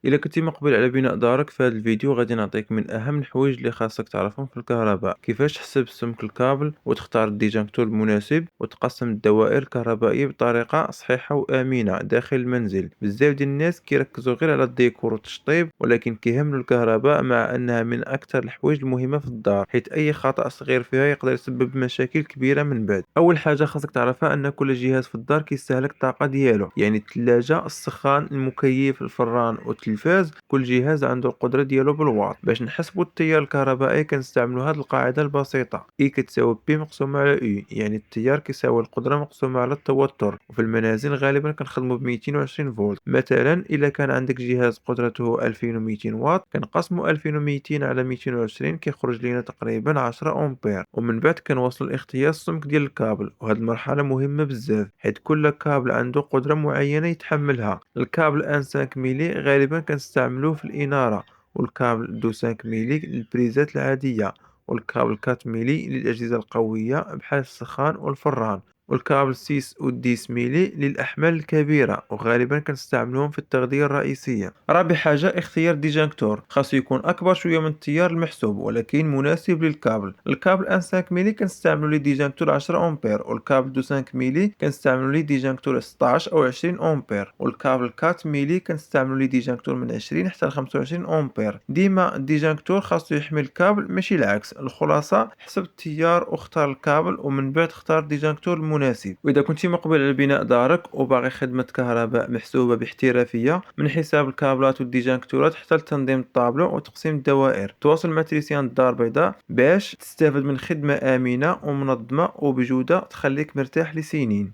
إلا كنتي مقبل على بناء دارك في هذا الفيديو غادي نعطيك من أهم الحوايج اللي خاصك تعرفهم في الكهرباء، كيفاش تحسب سمك الكابل وتختار الديجانكتور المناسب وتقسم الدوائر الكهربائية بطريقة صحيحة وآمنة داخل المنزل. بزاف ديال الناس كيركزوا غير على الديكور والتشطيب ولكن كيهملوا الكهرباء، مع أنها من أكثر الحوايج المهمة في الدار، حيث أي خطأ صغير فيها يقدر يسبب مشاكل كبيرة من بعد. أول حاجة خاصك تعرفها أن كل جهاز في الدار كيستهلك الطاقة ديالو، يعني الثلاجة، السخان، المكيف، الفران والتلفاز، كل جهاز عنده القدرة ديالو بالواط. باش نحسبوا التيار الكهربائي كنستعملوا هذه القاعدة البسيطة: E كتساوي P مقسومة على U، يعني التيار كيساوي القدرة مقسومة على التوتر. وفي المنازل غالبا كنخدموا ب 220 فولت. مثلا إلا كان عندك جهاز قدرته 2200 واط كنقسموا 2200 على 220 كيخرج لنا تقريبا 10 أمبير. ومن بعد كنوصلوا لاختيار السمك ديال الكابل، وهذه المرحلة مهمة بزاف حيت كل كابل عنده قدرة معينة يتحملها. الكابل ان 5 ميلي غالبا كنستعملوه في الإنارة، والكابل دو 5 ميلي للبريزات العادية، والكابل 4 ميلي للأجهزة القوية بحال السخان والفران، والكابل 6 و 10 ميلي للأحمال الكبيرة وغالبا كنستعملوهم في التغذية الرئيسية. رابع حاجة اختيار ديجانكتور، خاصو يكون أكبر شوية من التيار المحسوب ولكن مناسب للكابل. الكابل ان 5 ميلي كنستعملو ليه ديجانكتور 10 أمبير، والكابل دو 5 ميلي كنستعملو ليه ديجانكتور 16 أو 20 أمبير، والكابل 4 ميلي كنستعملو ليه ديجانكتور من 20 حتى ل 25 أمبير. ديما الديجانكتور خاصو يحمي الكابل ماشي العكس. الخلاصة حسب التيار واختار الكابل ومن بعد اختار الديجانكتور المناسب. وإذا كنتي مقبل على بناء دارك وباغي خدمة كهرباء محسوبة باحترافية من حساب الكابلات والديجانكتورات حتى لتنظيم الطابلو وتقسيم الدوائر، تواصل مع تريسيان الدار البيضاء باش تستافد من خدمة آمنة ومنظمة وبجودة تخليك مرتاح لسنين.